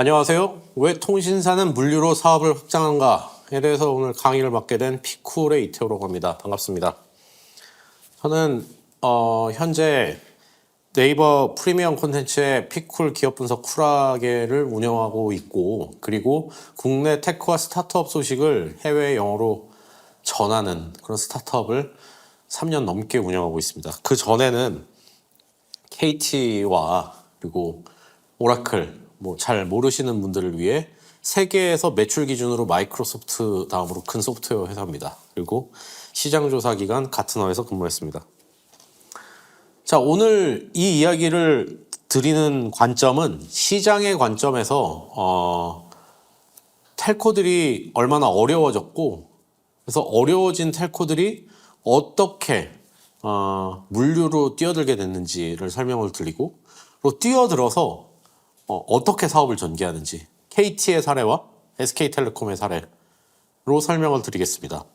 안녕하세요. 왜 통신사는 물류로 사업을 확장한가에 대해서 오늘 강의를 맡게 된 피쿨의 이태호라고 합니다. 반갑습니다. 저는 현재 네이버 프리미엄 콘텐츠의 피쿨 기업 분석 쿨하게를 운영하고 있고, 그리고 국내 테크와 스타트업 소식을 해외 영어로 전하는 그런 스타트업을 3년 넘게 운영하고 있습니다. 그 전에는 KT와 그리고 오라클, 잘 모르시는 분들을 위해 세계에서 매출 기준으로 마이크로소프트 다음으로 큰 소프트웨어 회사입니다. 그리고 시장조사 기간 가트너에서 근무했습니다. 자, 오늘 이 이야기를 드리는 관점은 시장의 관점에서 텔코들이 얼마나 어려워졌고, 그래서 어려워진 텔코들이 어떻게 물류로 뛰어들게 됐는지를 설명을 드리고, 또 뛰어들어서 어떻게 사업을 전개하는지 KT의 사례와 SK텔레콤의 사례로 설명을 드리겠습니다.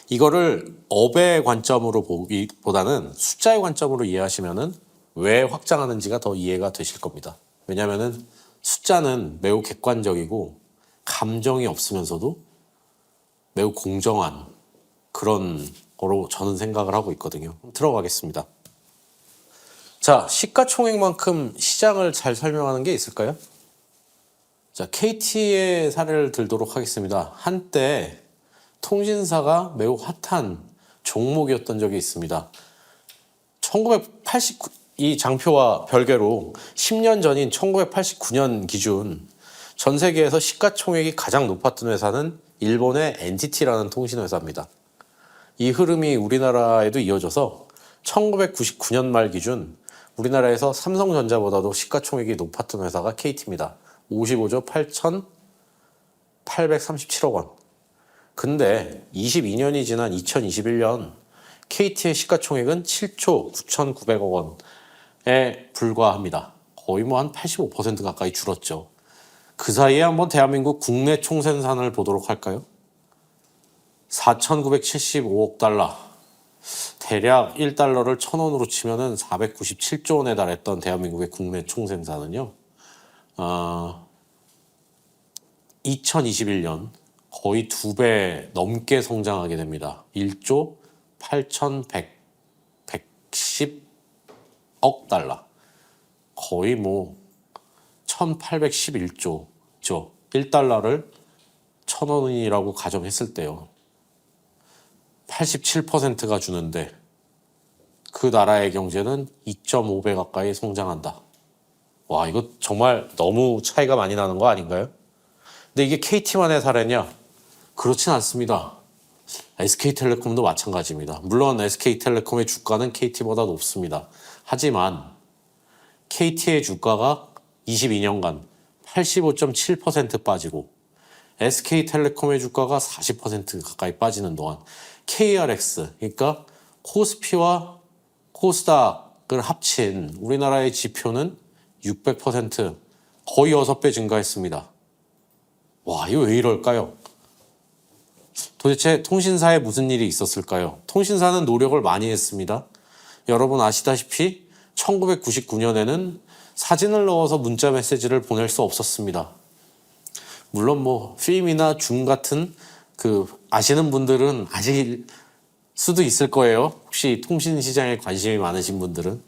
이거를 업의 관점으로 보기보다는 숫자의 관점으로 이해하시면은 왜 확장하는지가 더 이해가 되실 겁니다. 왜냐하면은 숫자는 매우 객관적이고 감정이 없으면서도 매우 공정한 그런 거로 저는 생각을 하고 있거든요. 들어가겠습니다. 자, 시가총액만큼 시장을 잘 설명하는 게 있을까요? 자, KT의 사례를 들도록 하겠습니다. 한때 통신사가 매우 핫한 종목이었던 적이 있습니다. 1989, 이 장표와 별개로 10년 전인 1989년 기준 전 세계에서 시가총액이 가장 높았던 회사는 일본의 NTT라는 통신회사입니다. 이 흐름이 우리나라에도 이어져서 1999년 말 기준 우리나라에서 삼성전자보다도 시가총액이 높았던 회사가 KT입니다. 55조 8,837억 원. 근데 22년이 지난 2021년 KT의 시가총액은 7조 9,900억 원에 불과합니다. 거의 한 85% 가까이 줄었죠. 그 사이에 한번 대한민국 국내 총생산을 보도록 할까요? 4,975억 달러. 대략 1달러를 1,000원으로 치면은 497조 원에 달했던 대한민국의 국내 총생산은요. 2021년 거의 2배 넘게 성장하게 됩니다. 1조 8,110억 달러. 거의 1,811조죠. 1달러를 1,000원이라고 가정했을 때요. 87%가 주는데 그 나라의 경제는 2.5배 가까이 성장한다. 와, 이거 정말 너무 차이가 많이 나는 거 아닌가요? 근데 이게 KT만의 사례냐? 그렇진 않습니다. SK텔레콤도 마찬가지입니다. 물론 SK텔레콤의 주가는 KT보다 높습니다. 하지만 KT의 주가가 22년간 85.7% 빠지고 SK텔레콤의 주가가 40% 가까이 빠지는 동안 KRX, 그러니까 코스피와 코스닥을 합친 우리나라의 지표는 600%, 거의 6배 증가했습니다. 와, 이거 왜 이럴까요? 도대체 통신사에 무슨 일이 있었을까요? 통신사는 노력을 많이 했습니다. 여러분 아시다시피 1999년에는 사진을 넣어서 문자 메시지를 보낼 수 없었습니다. 물론 필름이나 줌 같은 아시는 분들은 아실 수도 있을 거예요. 혹시 통신 시장에 관심이 많으신 분들은.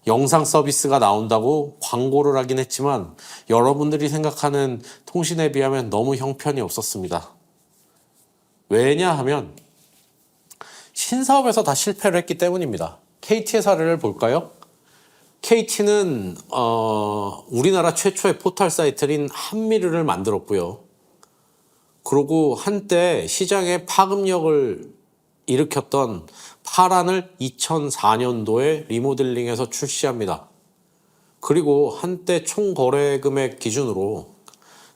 영상 서비스가 나온다고 광고를 하긴 했지만 여러분들이 생각하는 통신에 비하면 너무 형편이 없었습니다. 왜냐하면 신사업에서 다 실패를 했기 때문입니다. KT의 사례를 볼까요? KT는 우리나라 최초의 포털 사이트인 한미르를 만들었고요. 그리고 한때 시장에 파급력을 일으켰던 파란을 2004년도에 리모델링해서 출시합니다. 그리고 한때 총 거래 금액 기준으로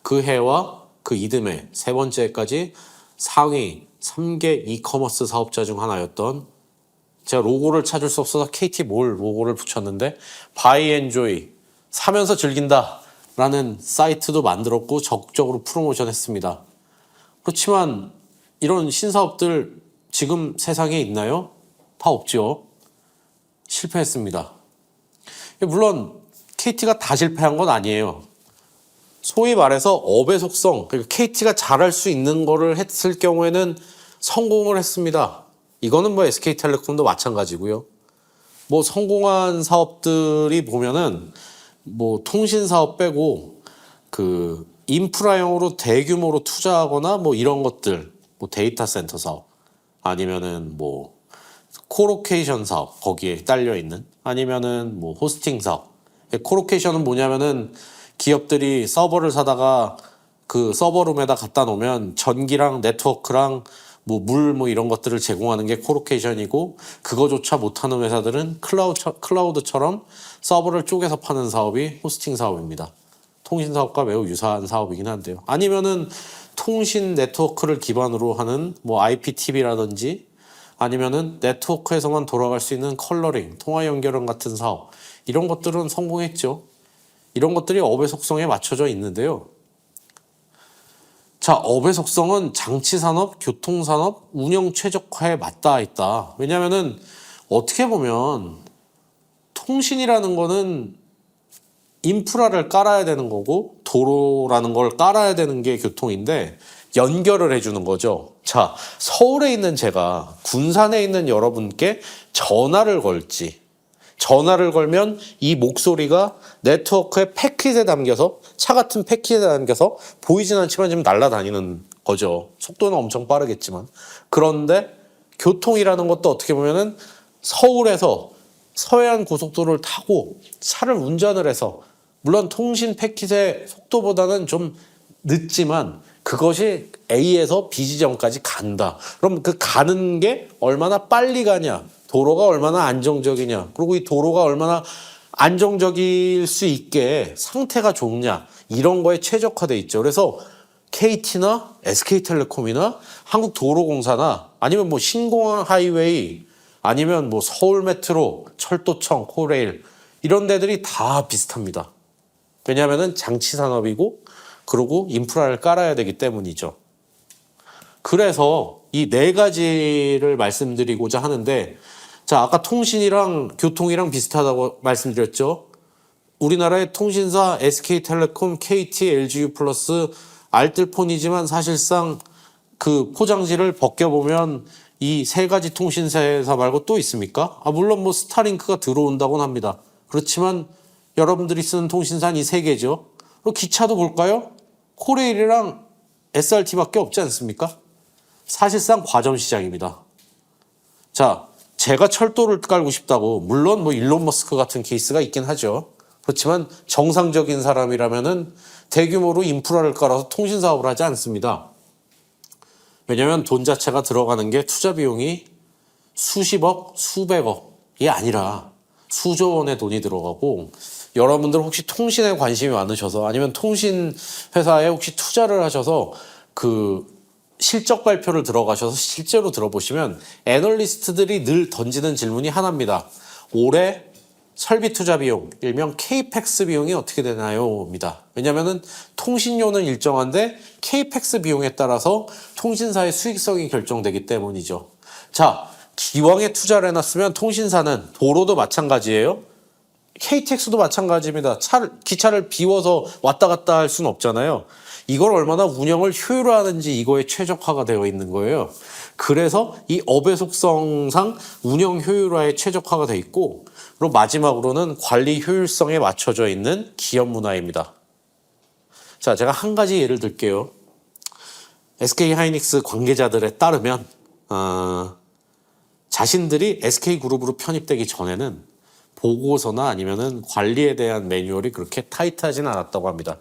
그 해와 그 이듬해 세 번째 해까지 상위 3개 이커머스 사업자 중 하나였던, 제가 로고를 찾을 수 없어서 KT몰 로고를 붙였는데 바이 엔조이, 사면서 즐긴다 라는 사이트도 만들었고 적극적으로 프로모션했습니다. 그렇지만 이런 신사업들 지금 세상에 있나요? 다 없죠. 실패했습니다. 물론 KT가 다 실패한 건 아니에요. 소위 말해서 업의 속성, 그러니까 KT가 잘할 수 있는 거를 했을 경우에는 성공을 했습니다. 이거는 뭐 SK텔레콤도 마찬가지고요. 뭐 성공한 사업들이 보면은 뭐 통신 사업 빼고 그 인프라용으로 대규모로 투자하거나 뭐 이런 것들, 뭐 데이터 센터 사업 아니면은 뭐 코로케이션 사업 거기에 딸려 있는 아니면은 뭐 호스팅 사업. 코로케이션은 뭐냐면은 기업들이 서버를 사다가 그 서버룸에다 갖다 놓으면 전기랑 네트워크랑 뭐 물 뭐 이런 것들을 제공하는 게 코로케이션이고, 그거조차 못하는 회사들은 클라우드처럼 서버를 쪼개서 파는 사업이 호스팅 사업입니다. 통신 사업과 매우 유사한 사업이긴 한데요. 아니면은 통신 네트워크를 기반으로 하는 뭐 IPTV라든지 아니면은 네트워크에서만 돌아갈 수 있는 컬러링, 통화 연결원 같은 사업, 이런 것들은 성공했죠. 이런 것들이 업의 속성에 맞춰져 있는데요. 자, 업의 속성은 장치산업, 교통산업, 운영 최적화에 맞닿아 있다. 왜냐면은 어떻게 보면 통신이라는 거는 인프라를 깔아야 되는 거고 도로라는 걸 깔아야 되는 게 교통인데 연결을 해주는 거죠. 자, 서울에 있는 제가 군산에 있는 여러분께 전화를 걸면 이 목소리가 네트워크의 패킷에 담겨서, 차 같은 패킷에 담겨서 보이진 않지만 지금 날아다니는 거죠. 속도는 엄청 빠르겠지만. 그런데 교통이라는 것도 어떻게 보면은 서울에서 서해안 고속도로를 타고 차를 운전을 해서, 물론 통신 패킷의 속도보다는 좀 늦지만 그것이 A에서 B 지점까지 간다. 그럼 그 가는 게 얼마나 빨리 가냐, 도로가 얼마나 안정적이냐, 그리고 이 도로가 얼마나 안정적일 수 있게 상태가 좋냐, 이런 거에 최적화돼 있죠. 그래서 KT나 SK텔레콤이나 한국도로공사나 아니면 뭐 신공항 하이웨이 아니면 뭐 서울 메트로, 철도청, 코레일, 이런 데들이 다 비슷합니다. 왜냐하면은 장치 산업이고 그리고 인프라를 깔아야 되기 때문이죠. 그래서 이 네 가지를 말씀드리고자 하는데, 자, 아까 통신이랑 교통이랑 비슷하다고 말씀드렸죠. 우리나라의 통신사 SK텔레콤, KT, LGU 플러스, 알뜰폰이지만 사실상 그 포장지를 벗겨보면 이 세 가지 통신사에서 말고 또 있습니까? 물론 뭐 스타링크가 들어온다고는 합니다. 그렇지만 여러분들이 쓰는 통신사는 이 세 개죠. 그리고 기차도 볼까요? 코레일이랑 SRT밖에 없지 않습니까? 사실상 과점 시장입니다. 자, 제가 철도를 깔고 싶다고, 물론 뭐 일론 머스크 같은 케이스가 있긴 하죠. 그렇지만 정상적인 사람이라면은 대규모로 인프라를 깔아서 통신 사업을 하지 않습니다. 왜냐하면 돈 자체가 들어가는 게 투자 비용이 수십억, 수백억이 아니라 수조 원의 돈이 들어가고, 여러분들 혹시 통신에 관심이 많으셔서 아니면 통신 회사에 혹시 투자를 하셔서 그 실적 발표를 들어가셔서 실제로 들어보시면 애널리스트들이 늘 던지는 질문이 하나입니다. 올해 설비 투자 비용, 일명 KPEX 비용이 어떻게 되나요? 입니다. 왜냐면은 통신료는 일정한데 KPEX 비용에 따라서 통신사의 수익성이 결정되기 때문이죠. 자, 기왕에 투자를 해놨으면 통신사는, 도로도 마찬가지예요. KTX도 마찬가지입니다. 기차를 비워서 왔다 갔다 할 수는 없잖아요. 이걸 얼마나 운영을 효율화하는지 이거에 최적화가 되어 있는 거예요. 그래서 이 업의 속성상 운영 효율화에 최적화가 되어 있고, 그리고 마지막으로는 관리 효율성에 맞춰져 있는 기업 문화입니다. 자, 제가 한 가지 예를 들게요. SK하이닉스 관계자들에 따르면 자신들이 SK그룹으로 편입되기 전에는 보고서나 아니면은 관리에 대한 매뉴얼이 그렇게 타이트하진 않았다고 합니다.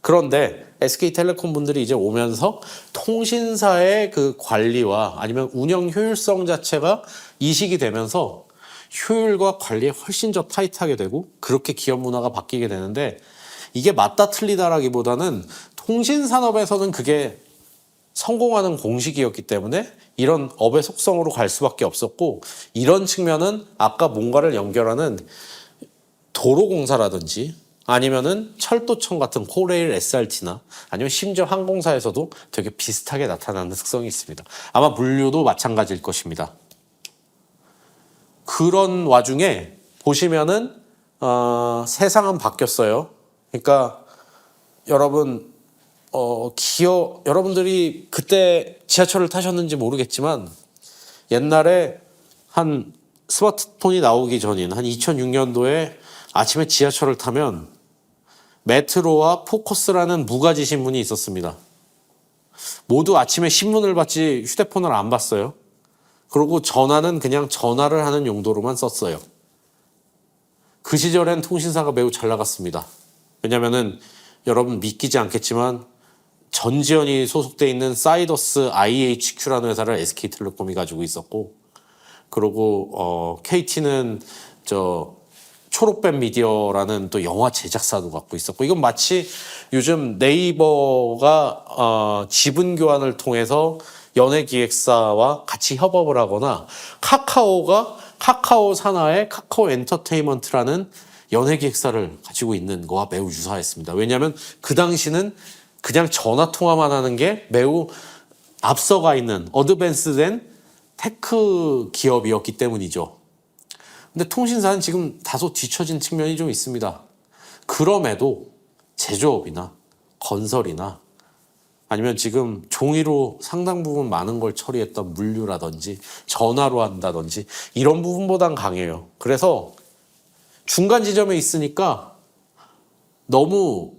그런데 SK텔레콤 분들이 이제 오면서 통신사의 그 관리와 아니면 운영 효율성 자체가 이식이 되면서 효율과 관리에 훨씬 더 타이트하게 되고, 그렇게 기업 문화가 바뀌게 되는데, 이게 맞다 틀리다라기보다는 통신산업에서는 그게 성공하는 공식이었기 때문에 이런 업의 속성으로 갈 수밖에 없었고, 이런 측면은 아까 뭔가를 연결하는 도로공사라든지 아니면은 철도청 같은 코레일, SRT나 아니면 심지어 항공사에서도 되게 비슷하게 나타나는 특성이 있습니다. 아마 물류도 마찬가지일 것입니다. 그런 와중에 보시면은 세상은 바뀌었어요. 그러니까 여러분 여러분들이 그때 지하철을 타셨는지 모르겠지만 옛날에 한 스마트폰이 나오기 전인 한 2006년도에 아침에 지하철을 타면 메트로와 포커스라는 무가지 신문이 있었습니다. 모두 아침에 신문을 봤지 휴대폰을 안 봤어요. 그리고 전화는 그냥 전화를 하는 용도로만 썼어요. 그 시절엔 통신사가 매우 잘 나갔습니다. 왜냐면은 여러분 믿기지 않겠지만 전지현이 소속돼 있는 사이더스 IHQ라는 회사를 SK텔레콤이 가지고 있었고, 그리고 KT는 초록뱀 미디어라는 또 영화 제작사도 갖고 있었고, 이건 마치 요즘 네이버가 지분 교환을 통해서 연예기획사와 같이 협업을 하거나 카카오가 카카오 산하의 카카오 엔터테인먼트라는 연예기획사를 가지고 있는 거와 매우 유사했습니다. 왜냐하면 그 당시는 그냥 전화 통화만 하는 게 매우 앞서가 있는 어드밴스된 테크 기업이었기 때문이죠. 근데 통신사는 지금 다소 뒤처진 측면이 좀 있습니다. 그럼에도 제조업이나 건설이나 아니면 지금 종이로 상당 부분 많은 걸 처리했던 물류라든지 전화로 한다든지 이런 부분보단 강해요. 그래서 중간 지점에 있으니까 너무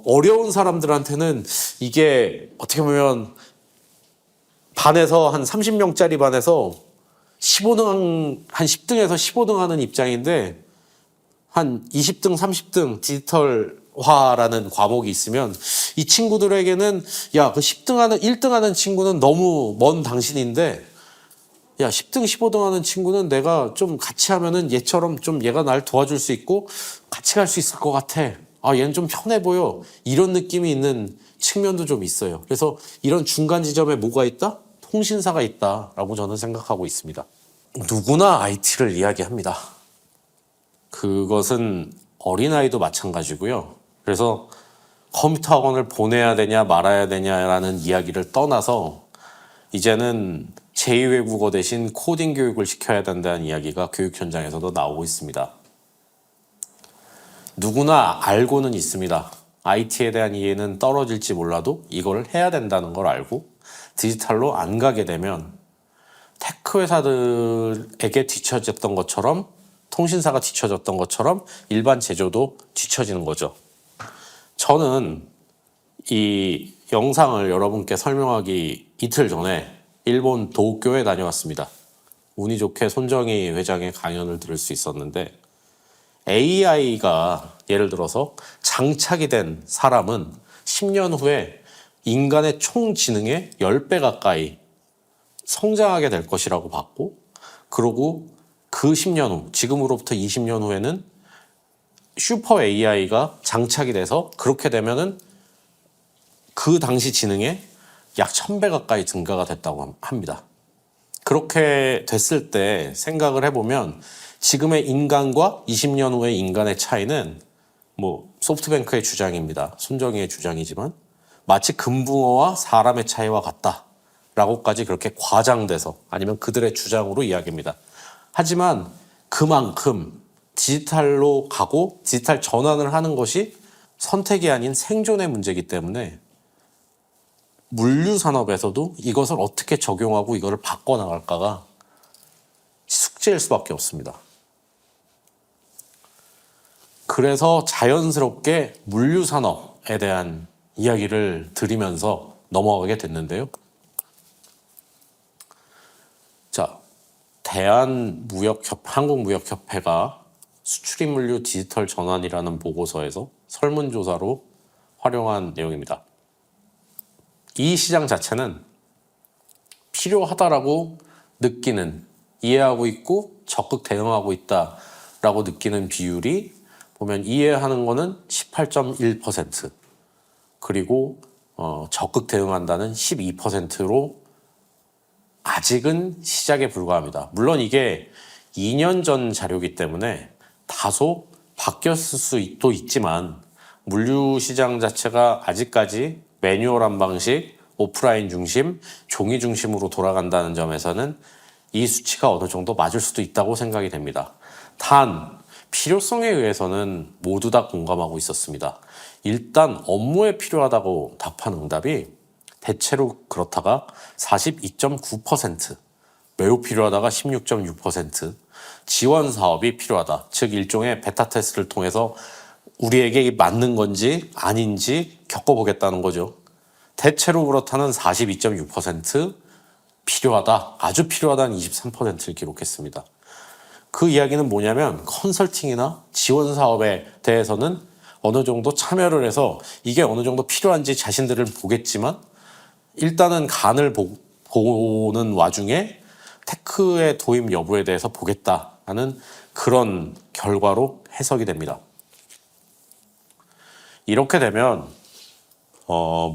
어려운 사람들한테는 이게 어떻게 보면 반에서 한 30명짜리 반에서 15등, 한 10등에서 15등 하는 입장인데 한 20등, 30등 디지털화라는 과목이 있으면 이 친구들에게는 야, 그 10등 하는, 1등 하는 친구는 너무 먼 당신인데 야, 10등, 15등 하는 친구는 내가 좀 같이 하면은 얘처럼 좀 얘가 날 도와줄 수 있고 같이 갈 수 있을 것 같아. 아, 얘는 좀 편해 보여. 이런 느낌이 있는 측면도 좀 있어요. 그래서 이런 중간 지점에 뭐가 있다? 통신사가 있다라고 저는 생각하고 있습니다. 누구나 IT를 이야기합니다. 그것은 어린아이도 마찬가지고요. 그래서 컴퓨터 학원을 보내야 되냐 말아야 되냐라는 이야기를 떠나서 이제는 제2외국어 대신 코딩 교육을 시켜야 된다는 이야기가 교육 현장에서도 나오고 있습니다. 누구나 알고는 있습니다. IT에 대한 이해는 떨어질지 몰라도 이걸 해야 된다는 걸 알고 디지털로 안 가게 되면 테크 회사들에게 뒤처졌던 것처럼 통신사가 뒤처졌던 것처럼 일반 제조도 뒤처지는 거죠. 저는 이 영상을 여러분께 설명하기 이틀 전에 일본 도쿄에 다녀왔습니다. 운이 좋게 손정희 회장의 강연을 들을 수 있었는데 AI가 예를 들어서 장착이 된 사람은 10년 후에 인간의 총 지능의 10배 가까이 성장하게 될 것이라고 봤고, 그리고 그 10년 후, 지금으로부터 20년 후에는 슈퍼 AI가 장착이 돼서 그렇게 되면은 그 당시 지능의 약 1000배 가까이 증가가 됐다고 합니다. 그렇게 됐을 때 생각을 해보면 지금의 인간과 20년 후의 인간의 차이는 뭐 소프트뱅크의 주장입니다. 손정희의 주장이지만 마치 금붕어와 사람의 차이와 같다라고까지 그렇게 과장돼서 아니면 그들의 주장으로 이야기합니다. 하지만 그만큼 디지털로 가고 디지털 전환을 하는 것이 선택이 아닌 생존의 문제이기 때문에 물류 산업에서도 이것을 어떻게 적용하고 이거를 바꿔나갈까가 숙제일 수밖에 없습니다. 그래서 자연스럽게 물류 산업에 대한 이야기를 드리면서 넘어가게 됐는데요. 자, 한국무역협회가 수출입 물류 디지털 전환이라는 보고서에서 설문조사로 활용한 내용입니다. 이 시장 자체는 필요하다라고 느끼는, 이해하고 있고 적극 대응하고 있다라고 느끼는 비율이 보면 이해하는 거는 18.1%, 그리고 적극 대응한다는 12%로 아직은 시작에 불과합니다. 물론 이게 2년 전 자료이기 때문에 다소 바뀌었을 수도 있지만 물류 시장 자체가 아직까지 매뉴얼한 방식, 오프라인 중심, 종이 중심으로 돌아간다는 점에서는 이 수치가 어느 정도 맞을 수도 있다고 생각이 됩니다. 단 필요성에 의해서는 모두 다 공감하고 있었습니다. 일단 업무에 필요하다고 답한 응답이 대체로 그렇다가 42.9%, 매우 필요하다가 16.6%, 지원 사업이 필요하다. 즉 일종의 베타 테스트를 통해서 우리에게 맞는 건지 아닌지 겪어보겠다는 거죠. 대체로 그렇다는 42.6%, 필요하다, 아주 필요하다는 23%를 기록했습니다. 그 이야기는 뭐냐면 컨설팅이나 지원 사업에 대해서는 어느 정도 참여를 해서 이게 어느 정도 필요한지 자신들을 보겠지만 일단은 간을 보는 와중에 테크의 도입 여부에 대해서 보겠다라는 그런 결과로 해석이 됩니다. 이렇게 되면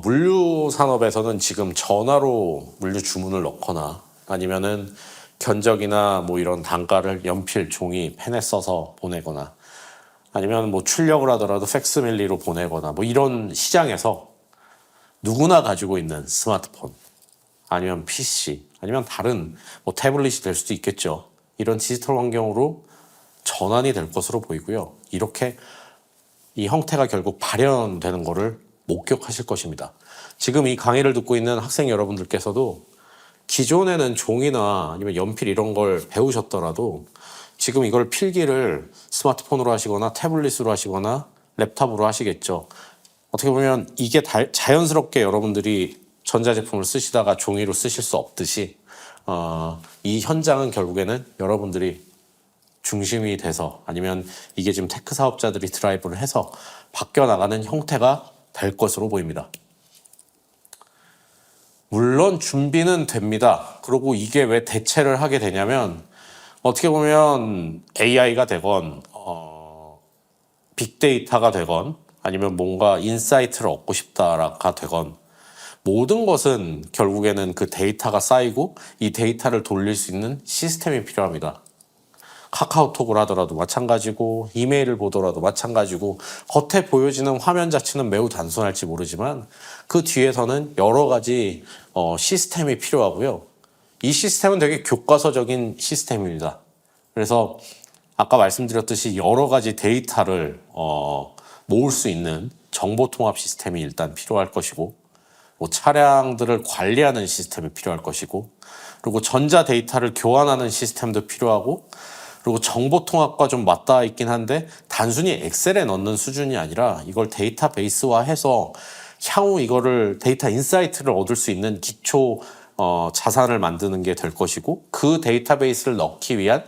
물류 산업에서는 지금 전화로 물류 주문을 넣거나 아니면은 견적이나 뭐 이런 단가를 연필, 종이, 펜에 써서 보내거나 아니면 뭐 출력을 하더라도 팩스밀리로 보내거나 뭐 이런 시장에서 누구나 가지고 있는 스마트폰 아니면 PC 아니면 다른 뭐 태블릿이 될 수도 있겠죠. 이런 디지털 환경으로 전환이 될 것으로 보이고요. 이렇게 이 형태가 결국 발현되는 것을 목격하실 것입니다. 지금 이 강의를 듣고 있는 학생 여러분들께서도 기존에는 종이나 아니면 연필 이런 걸 배우셨더라도 지금 이걸 필기를 스마트폰으로 하시거나 태블릿으로 하시거나 랩탑으로 하시겠죠. 어떻게 보면 이게 자연스럽게 여러분들이 전자제품을 쓰시다가 종이로 쓰실 수 없듯이 이 현장은 결국에는 여러분들이 중심이 돼서 아니면 이게 지금 테크 사업자들이 드라이브를 해서 바뀌어 나가는 형태가 될 것으로 보입니다. 물론 준비는 됩니다. 그리고 이게 왜 대체를 하게 되냐면 어떻게 보면 AI가 되건 빅데이터가 되건 아니면 뭔가 인사이트를 얻고 싶다가 되건 모든 것은 결국에는 그 데이터가 쌓이고 이 데이터를 돌릴 수 있는 시스템이 필요합니다. 카카오톡을 하더라도 마찬가지고 이메일을 보더라도 마찬가지고 겉에 보여지는 화면 자체는 매우 단순할지 모르지만 그 뒤에서는 여러 가지 시스템이 필요하고요. 이 시스템은 되게 교과서적인 시스템입니다. 그래서 아까 말씀드렸듯이 여러 가지 데이터를 모을 수 있는 정보 통합 시스템이 일단 필요할 것이고 뭐 차량들을 관리하는 시스템이 필요할 것이고 그리고 전자 데이터를 교환하는 시스템도 필요하고 그리고 정보 통합과 좀 맞닿아 있긴 한데 단순히 엑셀에 넣는 수준이 아니라 이걸 데이터베이스화해서 향후 이거를 데이터 인사이트를 얻을 수 있는 기초 자산을 만드는 게 될 것이고 그 데이터베이스를 넣기 위한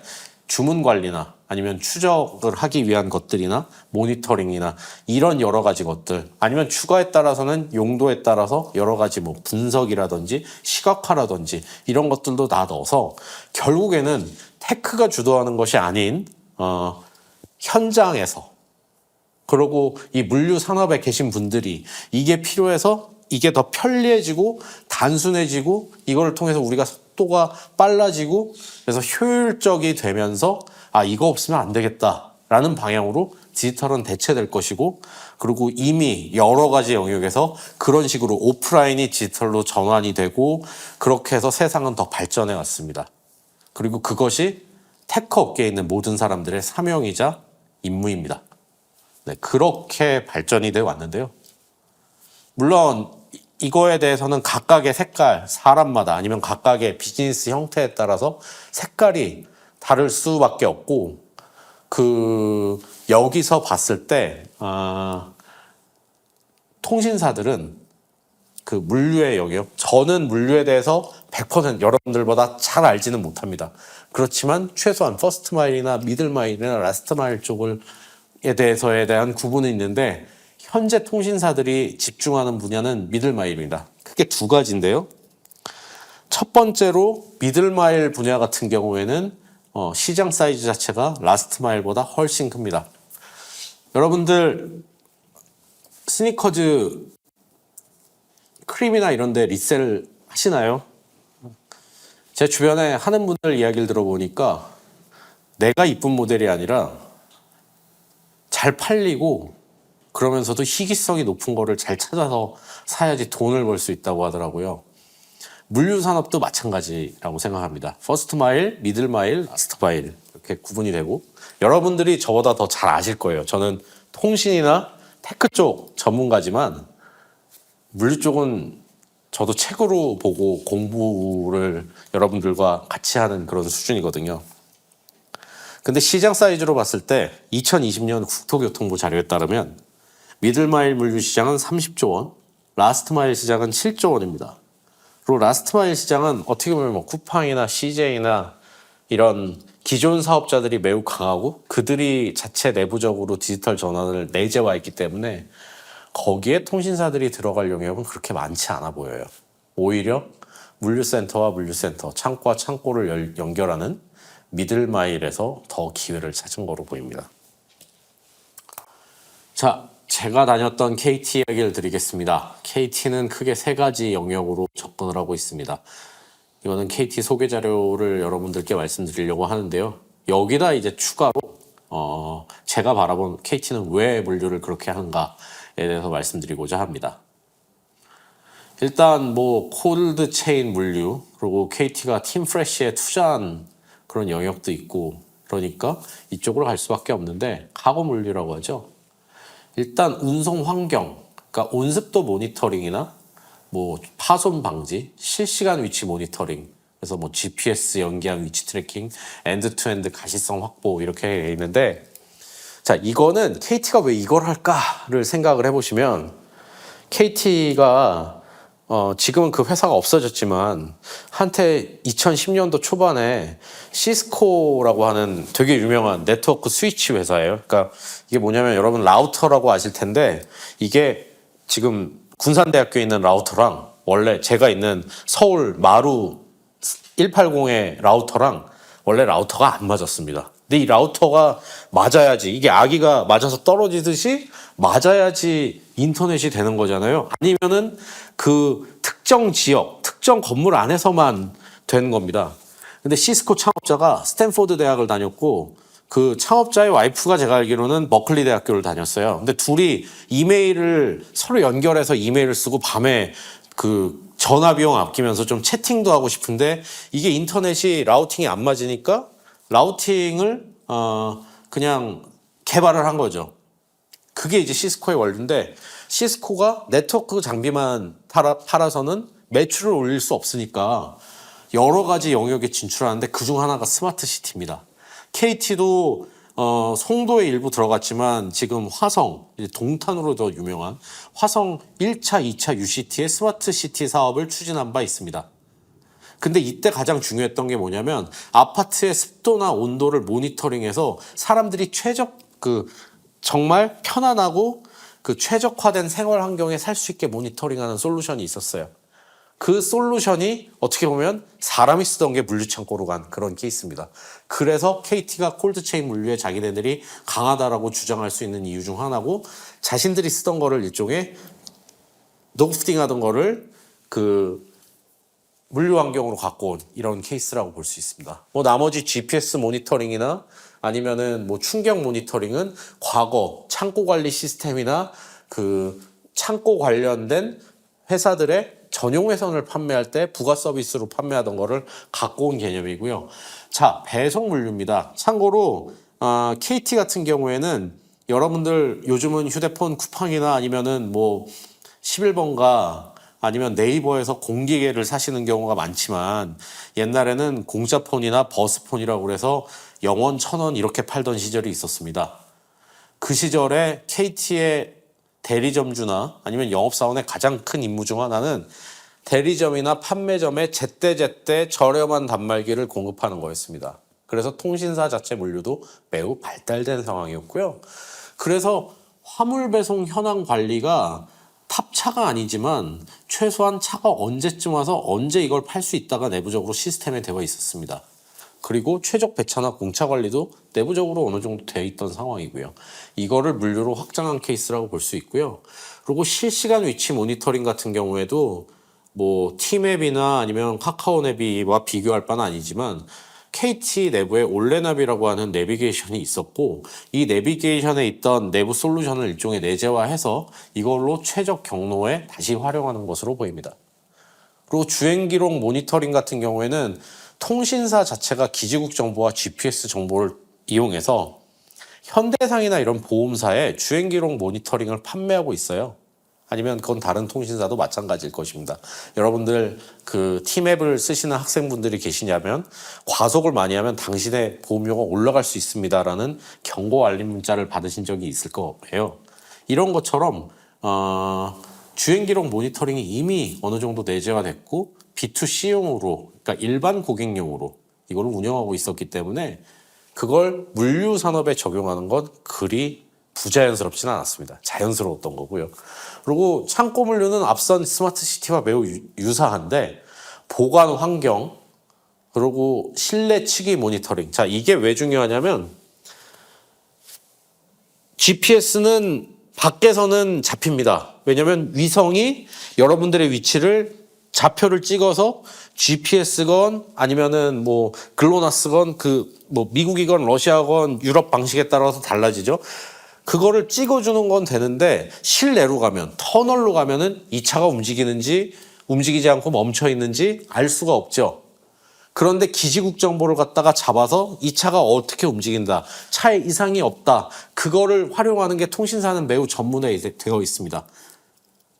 주문 관리나 아니면 추적을 하기 위한 것들이나 모니터링이나 이런 여러 가지 것들 아니면 추가에 따라서는 용도에 따라서 여러 가지 뭐 분석이라든지 시각화라든지 이런 것들도 다 넣어서 결국에는 테크가 주도하는 것이 아닌 현장에서 그리고 이 물류 산업에 계신 분들이 이게 필요해서 이게 더 편리해지고 단순해지고 이걸 통해서 우리가 속도가 빨라지고 그래서 효율적이 되면서 이거 없으면 안 되겠다라는 방향으로 디지털은 대체될 것이고 그리고 이미 여러 가지 영역에서 그런 식으로 오프라인이 디지털로 전환이 되고 그렇게 해서 세상은 더 발전해 왔습니다. 그리고 그것이 테크 업계에 있는 모든 사람들의 사명이자 임무입니다. 네, 그렇게 발전이 되어 왔는데요. 물론 이거에 대해서는 각각의 색깔, 사람마다 아니면 각각의 비즈니스 형태에 따라서 색깔이 다를 수밖에 없고 여기서 봤을 때 통신사들은 그 물류의 영역, 저는 물류에 대해서 100% 여러분들보다 잘 알지는 못합니다. 그렇지만 최소한 퍼스트 마일이나 미들 마일이나 라스트 마일 쪽에 대한 구분은 있는데 현재 통신사들이 집중하는 분야는 미들 마일입니다. 크게 두 가지인데요. 첫 번째로 미들 마일 분야 같은 경우에는 시장 사이즈 자체가 라스트 마일보다 훨씬 큽니다. 여러분들 스니커즈 크림이나 이런 데 리셀 하시나요? 제 주변에 하는 분들 이야기를 들어보니까 내가 이쁜 모델이 아니라 잘 팔리고 그러면서도 희귀성이 높은 거를 잘 찾아서 사야지 돈을 벌 수 있다고 하더라고요. 물류 산업도 마찬가지라고 생각합니다. 퍼스트 마일, 미들 마일, 라스트 마일 이렇게 구분이 되고 여러분들이 저보다 더 잘 아실 거예요. 저는 통신이나 테크 쪽 전문가지만 물류 쪽은 저도 책으로 보고 공부를 여러분들과 같이 하는 그런 수준이거든요. 근데 시장 사이즈로 봤을 때 2020년 국토교통부 자료에 따르면 미들마일 물류 시장은 30조 원, 라스트마일 시장은 7조 원입니다. 그리고 라스트마일 시장은 어떻게 보면 뭐 쿠팡이나 CJ나 이런 기존 사업자들이 매우 강하고 그들이 자체 내부적으로 디지털 전환을 내재화했기 때문에 거기에 통신사들이 들어갈 영역은 그렇게 많지 않아 보여요. 오히려 물류센터와 물류센터, 창고와 창고를 연결하는 미들마일에서 더 기회를 찾은 거로 보입니다. 자, 제가 다녔던 KT 이야기를 드리겠습니다. KT는 크게 세 가지 영역으로 접근을 하고 있습니다. 이거는 KT 소개 자료를 여러분들께 말씀드리려고 하는데요. 여기다 이제 추가로 제가 바라본 KT는 왜 물류를 그렇게 하는가에 대해서 말씀드리고자 합니다. 일단 뭐 콜드 체인 물류, 그리고 KT가 팀프레쉬에 투자한 그런 영역도 있고, 그러니까 이쪽으로 갈 수밖에 없는데 카고 물류라고 하죠. 일단 운송 환경, 그러니까 온습도 모니터링이나 뭐 파손 방지, 실시간 위치 모니터링, 그래서 뭐 GPS 연계한 위치 트래킹, 엔드투엔드 가시성 확보 이렇게 돼 있는데, 자, 이거는 KT가 왜 이걸 할까를 생각을 해보시면, KT가 지금은 그 회사가 없어졌지만 한때 2010년도 초반에 시스코라고 하는 되게 유명한 네트워크 스위치 회사예요. 그러니까 이게 뭐냐면 여러분 라우터라고 아실 텐데, 이게 지금 군산대학교에 있는 라우터랑 원래 제가 있는 서울 마루 180의 라우터랑 원래 라우터가 안 맞았습니다. 근데 이 라우터가 맞아야지, 이게 아기가 맞아서 떨어지듯이 맞아야지 인터넷이 되는 거잖아요. 아니면은 그 특정 지역, 특정 건물 안에서만 되는 겁니다. 근데 시스코 창업자가 스탠포드 대학을 다녔고, 그 창업자의 와이프가 제가 알기로는 버클리 대학교를 다녔어요. 근데 둘이 이메일을 서로 연결해서 이메일을 쓰고 밤에 그 전화 비용 아끼면서 좀 채팅도 하고 싶은데, 이게 인터넷이 라우팅이 안 맞으니까 라우팅을 그냥 개발을 한 거죠. 그게 이제 시스코의 원리인데, 시스코가 네트워크 장비만 팔아서는 매출을 올릴 수 없으니까 여러 가지 영역에 진출하는데 그중 하나가 스마트 시티입니다. KT도 송도에 일부 들어갔지만 지금 화성, 동탄으로 더 유명한 화성 1차, 2차 UCT의 스마트 시티 사업을 추진한 바 있습니다. 근데 이때 가장 중요했던 게 뭐냐면, 아파트의 습도나 온도를 모니터링해서 사람들이 정말 편안하고 그 최적화된 생활 환경에 살 수 있게 모니터링하는 솔루션이 있었어요. 그 솔루션이 어떻게 보면 사람이 쓰던 게 물류창고로 간 그런 케이스입니다. 그래서 KT가 콜드체인 물류에 자기네들이 강하다라고 주장할 수 있는 이유 중 하나고, 자신들이 쓰던 거를 일종의 노프팅 하던 거를 그 물류 환경으로 갖고 온 이런 케이스라고 볼 수 있습니다. 뭐 나머지 GPS 모니터링이나 아니면은 뭐 충격 모니터링은 과거 창고 관리 시스템이나 그 창고 관련된 회사들의 전용 회선을 판매할 때 부가 서비스로 판매하던 거를 갖고 온 개념이고요. 자, 배송 물류입니다. 참고로 KT 같은 경우에는 여러분들 요즘은 휴대폰 쿠팡이나 아니면은 뭐 11번가 아니면 네이버에서 공기계를 사시는 경우가 많지만, 옛날에는 공짜폰이나 버스폰이라고 그래서 0원, 1,000원 이렇게 팔던 시절이 있었습니다. 그 시절에 KT의 대리점주나 아니면 영업사원의 가장 큰 임무 중 하나는 대리점이나 판매점에 제때제때 저렴한 단말기를 공급하는 거였습니다. 그래서 통신사 자체 물류도 매우 발달된 상황이었고요. 그래서 화물 배송 현황 관리가 탑차가 아니지만 최소한 차가 언제쯤 와서 언제 이걸 팔 수 있다가 내부적으로 시스템에 되어 있었습니다. 그리고 최적 배차나 공차 관리도 내부적으로 어느 정도 되어 있던 상황이고요. 이거를 물류로 확장한 케이스라고 볼 수 있고요. 그리고 실시간 위치 모니터링 같은 경우에도 뭐 티맵이나 아니면 카카오네비와 비교할 바는 아니지만 KT 내부에 올레나비라고 하는 내비게이션이 있었고, 이 내비게이션에 있던 내부 솔루션을 일종의 내재화해서 이걸로 최적 경로에 다시 활용하는 것으로 보입니다. 그리고 주행 기록 모니터링 같은 경우에는 통신사 자체가 기지국 정보와 GPS 정보를 이용해서 현대상이나 이런 보험사에 주행기록 모니터링을 판매하고 있어요. 아니면 그건 다른 통신사도 마찬가지일 것입니다. 여러분들 그 T맵을 쓰시는 학생분들이 계시냐면 과속을 많이 하면 당신의 보험료가 올라갈 수 있습니다라는 경고 알림 문자를 받으신 적이 있을 거예요. 이런 것처럼 주행기록 모니터링이 이미 어느 정도 내재가 됐고 B2C용으로 그러니까 일반 고객용으로 이걸 운영하고 있었기 때문에 그걸 물류 산업에 적용하는 건 그리 부자연스럽지는 않았습니다. 자연스러웠던 거고요. 그리고 창고 물류는 앞선 스마트 시티와 매우 유사한데 보관 환경 그리고 실내 치기 모니터링. 자, 이게 왜 중요하냐면 GPS는 밖에서는 잡힙니다. 왜냐하면 위성이 여러분들의 위치를 좌표를 찍어서 GPS건 아니면은 뭐 글로나스건 그 뭐 미국이건 러시아건 유럽 방식에 따라서 달라지죠. 그거를 찍어주는 건 되는데 실내로 가면 터널로 가면은 이 차가 움직이는지 움직이지 않고 멈춰 있는지 알 수가 없죠. 그런데 기지국 정보를 갖다가 잡아서 이 차가 어떻게 움직인다, 차에 이상이 없다, 그거를 활용하는 게 통신사는 매우 전문에 되어 있습니다.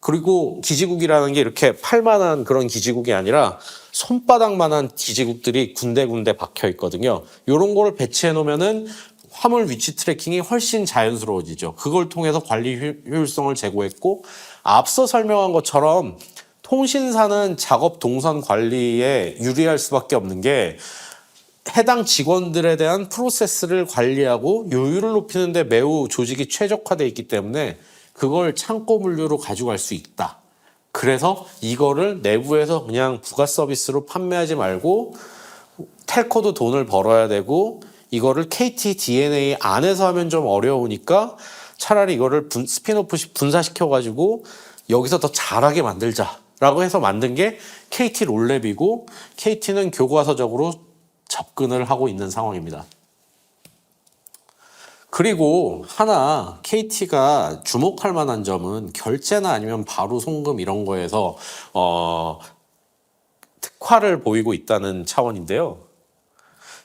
그리고 기지국이라는 게 이렇게 팔만한 그런 기지국이 아니라 손바닥만한 기지국들이 군데군데 박혀 있거든요. 이런 거를 배치해 놓으면은 화물 위치 트래킹이 훨씬 자연스러워지죠. 그걸 통해서 관리 효율성을 제고했고 앞서 설명한 것처럼 통신사는 작업 동선 관리에 유리할 수밖에 없는 게 해당 직원들에 대한 프로세스를 관리하고 효율을 높이는 데 매우 조직이 최적화되어 있기 때문에 그걸 창고 물류로 가져갈 수 있다. 그래서 이거를 내부에서 그냥 부가 서비스로 판매하지 말고 텔코도 돈을 벌어야 되고 이거를 KT DNA 안에서 하면 좀 어려우니까 차라리 이거를 스피노프식 분사시켜가지고 여기서 더 잘하게 만들자라고 해서 만든 게 KT 롤랩이고 KT는 교과서적으로 접근을 하고 있는 상황입니다. 그리고 하나 KT가 주목할 만한 점은 결제나 아니면 바로 송금 이런 거에서 특화를 보이고 있다는 차원인데요.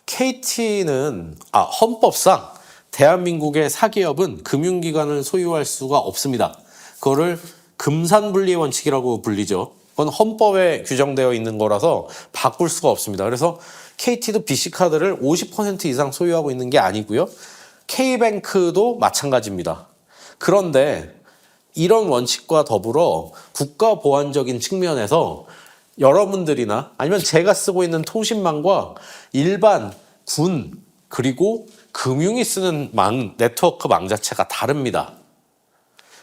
KT는 헌법상 대한민국의 사기업은 금융기관을 소유할 수가 없습니다. 그거를 금산분리 원칙이라고 불리죠. 그건 헌법에 규정되어 있는 거라서 바꿀 수가 없습니다. 그래서 KT도 BC카드를 50% 이상 소유하고 있는 게 아니고요. K뱅크도 마찬가지입니다. 그런데 이런 원칙과 더불어 국가보안적인 측면에서 여러분들이나 아니면 제가 쓰고 있는 통신망과 일반 군 그리고 금융이 쓰는 네트워크 망 자체가 다릅니다.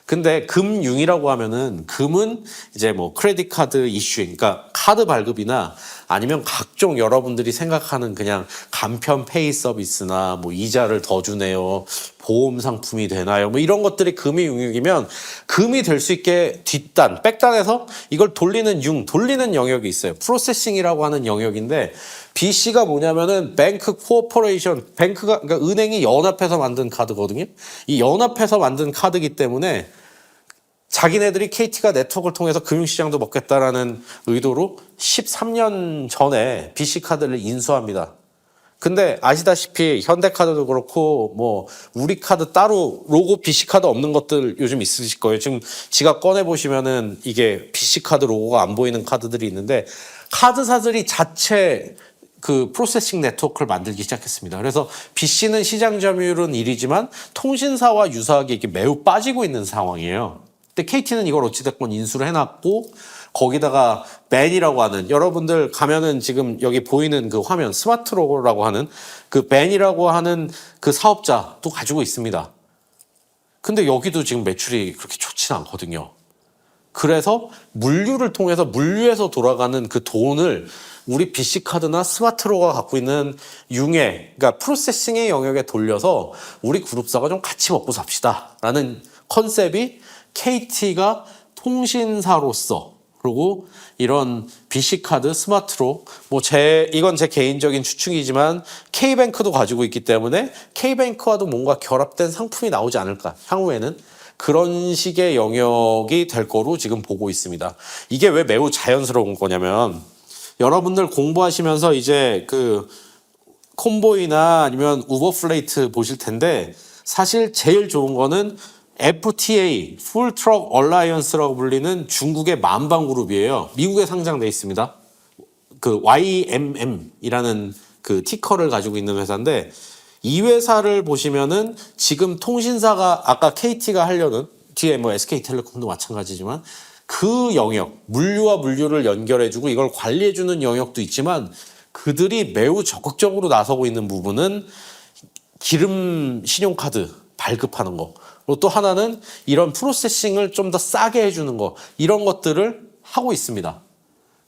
근데 금융이라고 하면은 금은 이제 뭐 크레딧 카드 이슈, 그러니까 카드 발급이나 아니면 각종 여러분들이 생각하는 그냥 간편 페이 서비스나 뭐 이자를 더 주네요, 보험 상품이 되나요, 뭐 이런 것들이 금이 용역이면 금이 될 수 있게 뒷단, 백단에서 이걸 돌리는 영역이 있어요. 프로세싱이라고 하는 영역인데 BC가 뭐냐면은 뱅크 코어포레이션, 뱅크가 그러니까 은행이 연합해서 만든 카드거든요. 이 연합해서 만든 카드이기 때문에 자기네들이 KT가 네트워크를 통해서 금융시장도 먹겠다라는 의도로 13년 전에 BC카드를 인수합니다. 근데 아시다시피 현대카드도 그렇고 뭐 우리카드 따로 로고 BC카드 없는 것들 요즘 있으실 거예요. 지금 지갑 꺼내보시면은 이게 BC카드 로고가 안 보이는 카드들이 있는데 카드사들이 자체 그 프로세싱 네트워크를 만들기 시작했습니다. 그래서 BC는 시장 점유율은 1위지만 통신사와 유사하게 이게 매우 빠지고 있는 상황이에요. 근데 KT는 이걸 어찌됐건 인수를 해놨고 거기다가 벤이라고 하는, 여러분들 가면은 지금 여기 보이는 그 화면 스마트로고라고 하는 그 벤이라고 하는 그 사업자도 가지고 있습니다. 근데 여기도 지금 매출이 그렇게 좋지는 않거든요. 그래서 물류를 통해서 물류에서 돌아가는 그 돈을 우리 BC카드나 스마트로가 갖고 있는 그러니까 프로세싱의 영역에 돌려서 우리 그룹사가 좀 같이 먹고 삽시다 라는 컨셉이 KT가 통신사로서, 그리고 이런 BC카드, 스마트로, 이건 제 개인적인 추측이지만 K뱅크도 가지고 있기 때문에 K뱅크와도 뭔가 결합된 상품이 나오지 않을까, 향후에는 그런 식의 영역이 될 거로 지금 보고 있습니다. 이게 왜 매우 자연스러운 거냐면 여러분들 공부하시면서 이제 그 콤보이나 아니면 우버플레이트 보실 텐데 사실 제일 좋은 거는 FTA, Full Truck Alliance라고 불리는 중국의 만방그룹이에요. 미국에 상장돼 있습니다. 그 YMM이라는 그 티커를 가지고 있는 회사인데 이 회사를 보시면은 지금 통신사가 아까 KT가 하려는 뒤에 뭐 SK텔레콤도 마찬가지지만 그 영역, 물류와 물류를 연결해주고 이걸 관리해주는 영역도 있지만 그들이 매우 적극적으로 나서고 있는 부분은 기름 신용카드 발급하는 거. 그리고 또 하나는 이런 프로세싱을 좀 더 싸게 해주는 거. 이런 것들을 하고 있습니다.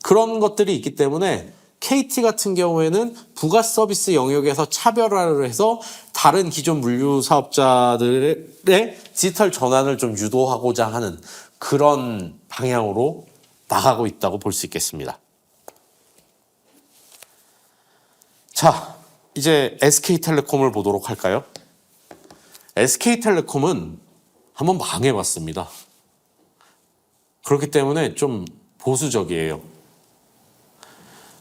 그런 것들이 있기 때문에 KT 같은 경우에는 부가 서비스 영역에서 차별화를 해서 다른 기존 물류 사업자들의 디지털 전환을 좀 유도하고자 하는 그런 방향으로 나가고 있다고 볼 수 있겠습니다. 자, 이제 SK텔레콤을 보도록 할까요? SK텔레콤은 한번 망해봤습니다. 그렇기 때문에 좀 보수적이에요.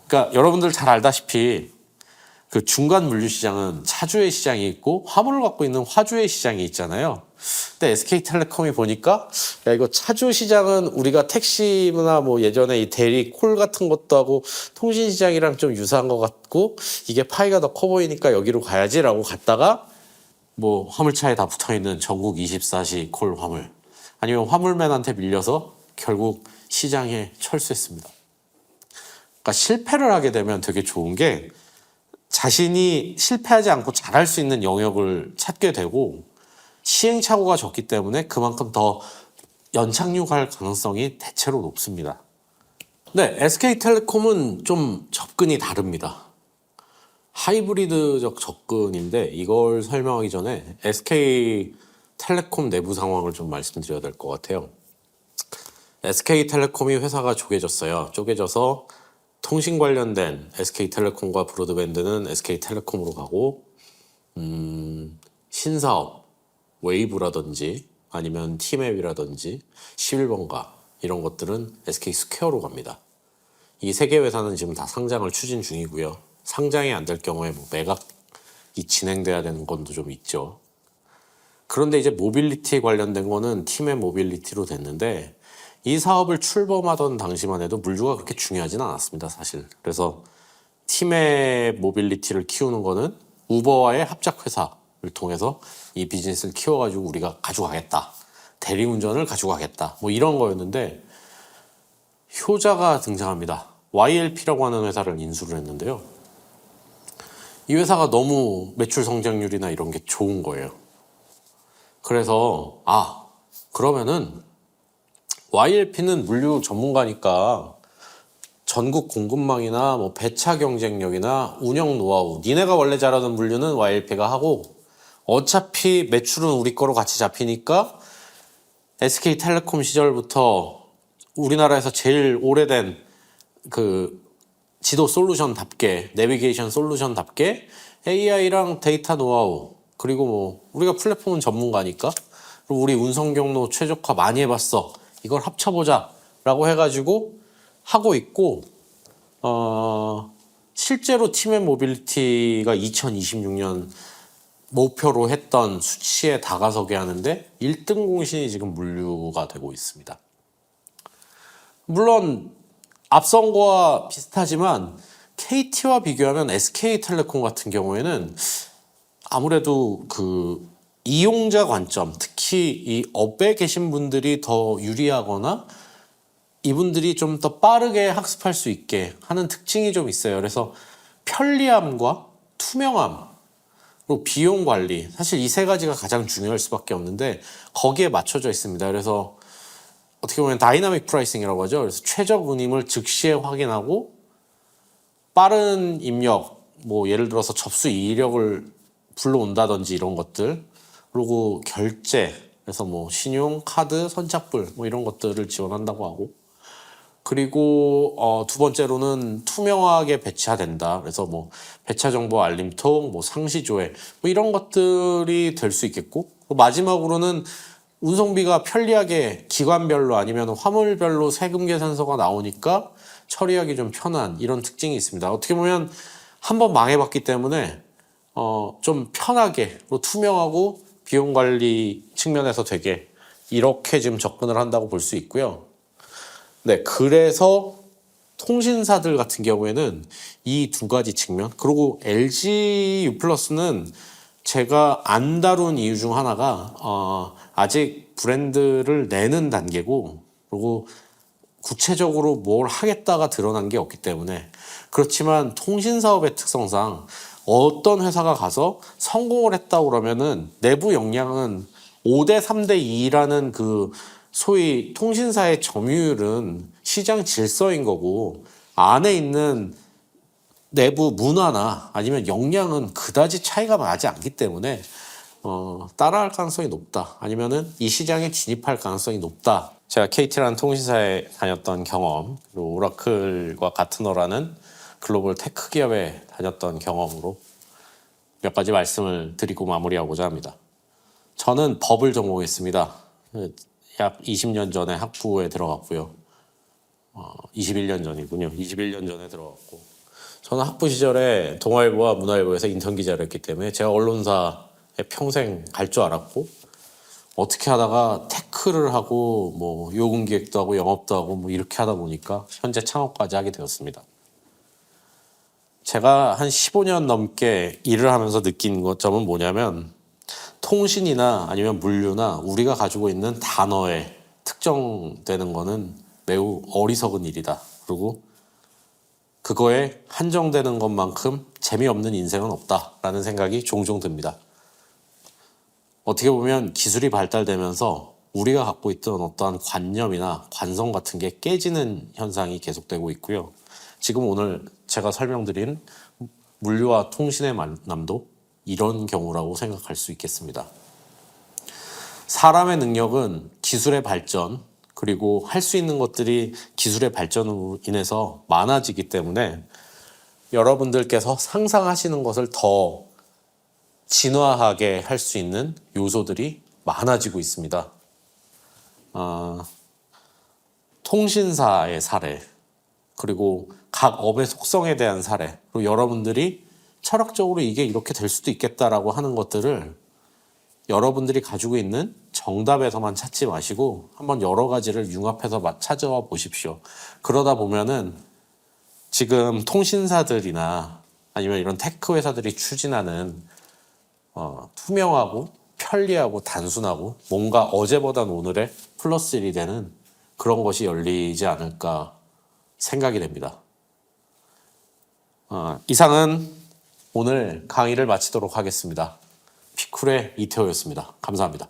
그러니까 여러분들 잘 알다시피 그 중간 물류 시장은 차주의 시장이 있고 화물을 갖고 있는 화주의 시장이 있잖아요. 근데 SK텔레콤이 보니까 야 이거 차주 시장은 우리가 택시나 뭐 예전에 이 대리 콜 같은 것도 하고 통신 시장이랑 좀 유사한 것 같고 이게 파이가 더 커 보이니까 여기로 가야지라고 갔다가 뭐 화물차에 다 붙어있는 전국 24시 콜 화물 아니면 화물맨한테 밀려서 결국 시장에 철수했습니다. 그러니까 실패를 하게 되면 되게 좋은 게 자신이 실패하지 않고 잘할 수 있는 영역을 찾게 되고 시행착오가 적기 때문에 그만큼 더 연착륙할 가능성이 대체로 높습니다. 네, SK텔레콤은 좀 접근이 다릅니다. 하이브리드적 접근인데 이걸 설명하기 전에 SK텔레콤 내부 상황을 좀 말씀드려야 될 것 같아요. SK텔레콤이 회사가 쪼개졌어요. 쪼개져서 통신 관련된 SK텔레콤과 브로드밴드는 SK텔레콤으로 가고 신사업, 웨이브라든지 아니면 티맵이라든지 11번가 이런 것들은 SK스퀘어로 갑니다. 이 세 개 회사는 지금 다 상장을 추진 중이고요. 상장이 안 될 경우에 뭐 매각이 진행돼야 되는 건도 좀 있죠. 그런데 이제 모빌리티 관련된 거는 티맵 모빌리티로 됐는데 이 사업을 출범하던 당시만 해도 물류가 그렇게 중요하진 않았습니다, 사실. 그래서 팀의 모빌리티를 키우는 거는 우버와의 합작회사를 통해서 이 비즈니스를 키워가지고 우리가 가져가겠다. 대리운전을 가져가겠다. 뭐 이런 거였는데 효자가 등장합니다. YLP라고 하는 회사를 인수를 했는데요. 이 회사가 너무 매출 성장률이나 이런 게 좋은 거예요. 그래서 그러면은 YLP는 물류 전문가니까 전국 공급망이나 뭐 배차 경쟁력이나 운영 노하우 니네가 원래 잘하던 물류는 YLP가 하고 어차피 매출은 우리 거로 같이 잡히니까 SK텔레콤 시절부터 우리나라에서 제일 오래된 그 지도 솔루션답게 내비게이션 솔루션답게 AI랑 데이터 노하우 그리고 뭐 우리가 플랫폼은 전문가니까 그리고 우리 운송 경로 최적화 많이 해봤어. 이걸 합쳐보자 라고 해가지고 하고 있고 실제로 팀앤 모빌리티가 2026년 목표로 했던 수치에 다가서게 하는데 1등 공신이 지금 물류가 되고 있습니다. 물론 앞선 거와 비슷하지만 KT와 비교하면 SK텔레콤 같은 경우에는 아무래도 그 이용자 관점, 특히 이 업에 계신 분들이 더 유리하거나 이분들이 좀 더 빠르게 학습할 수 있게 하는 특징이 좀 있어요. 그래서 편리함과 투명함, 그리고 비용 관리, 사실 이 세 가지가 가장 중요할 수밖에 없는데 거기에 맞춰져 있습니다. 그래서 어떻게 보면 다이나믹 프라이싱이라고 하죠. 그래서 최적 운임을 즉시에 확인하고 빠른 입력, 뭐 예를 들어서 접수 이력을 불러온다든지 이런 것들, 그리고 결제, 그래서 뭐 신용, 카드, 선착불 뭐 이런 것들을 지원한다고 하고, 그리고 두 번째로는 투명하게 배차된다. 그래서 뭐 배차 정보 알림통, 뭐 상시 조회 뭐 이런 것들이 될 수 있겠고, 마지막으로는 운송비가 편리하게 기관별로 아니면 화물별로 세금 계산서가 나오니까 처리하기 좀 편한 이런 특징이 있습니다. 어떻게 보면 한번 망해봤기 때문에 좀 편하게 투명하고 비용 관리 측면에서 되게 이렇게 지금 접근을 한다고 볼 수 있고요. 네, 그래서 통신사들 같은 경우에는 이 두 가지 측면, 그리고 LG U+는 제가 안 다룬 이유 중 하나가 아직 브랜드를 내는 단계고, 그리고 구체적으로 뭘 하겠다가 드러난 게 없기 때문에. 그렇지만 통신사업의 특성상 어떤 회사가 가서 성공을 했다 그러면은 내부 역량은 5대 3대 2라는 그 소위 통신사의 점유율은 시장 질서인 거고, 안에 있는 내부 문화나 아니면 역량은 그다지 차이가 나지 않기 때문에 따라할 가능성이 높다, 아니면은 이 시장에 진입할 가능성이 높다. 제가 KT라는 통신사에 다녔던 경험, 그리고 오라클과 가트너라는 글로벌 테크 기업에 다녔던 경험으로 몇 가지 말씀을 드리고 마무리하고자 합니다. 저는 법을 전공했습니다. 약 20년 전에 학부에 들어갔고요. 21년 전이군요. 21년 전에 들어갔고, 저는 학부 시절에 동아일보와 문화일보에서 인턴 기자를 했기 때문에 제가 언론사에 평생 갈 줄 알았고, 어떻게 하다가 테크를 하고 뭐 요금 기획도 하고 영업도 하고 뭐 이렇게 하다 보니까 현재 창업까지 하게 되었습니다. 제가 한 15년 넘게 일을 하면서 느낀 점은 뭐냐면, 통신이나 아니면 물류나 우리가 가지고 있는 단어에 특정되는 거는 매우 어리석은 일이다. 그리고 그거에 한정되는 것만큼 재미없는 인생은 없다라는 생각이 종종 듭니다. 어떻게 보면 기술이 발달되면서 우리가 갖고 있던 어떠한 관념이나 관성 같은 게 깨지는 현상이 계속되고 있고요. 지금 오늘 제가 설명드린 물류와 통신의 만남도 이런 경우라고 생각할 수 있겠습니다. 사람의 능력은 기술의 발전, 그리고 할 수 있는 것들이 기술의 발전으로 인해서 많아지기 때문에 여러분들께서 상상하시는 것을 더 진화하게 할 수 있는 요소들이 많아지고 있습니다. 통신사의 사례, 그리고 각 업의 속성에 대한 사례, 그리고 여러분들이 철학적으로 이게 이렇게 될 수도 있겠다라고 하는 것들을 여러분들이 가지고 있는 정답에서만 찾지 마시고 한번 여러 가지를 융합해서 찾아와 보십시오. 그러다 보면은 지금 통신사들이나 아니면 이런 테크 회사들이 추진하는 투명하고 편리하고 단순하고 뭔가 어제보단 오늘의 플러스 1이 되는 그런 것이 열리지 않을까 생각이 됩니다. 이상은 오늘 강의를 마치도록 하겠습니다. 피쿨의 이태호였습니다. 감사합니다.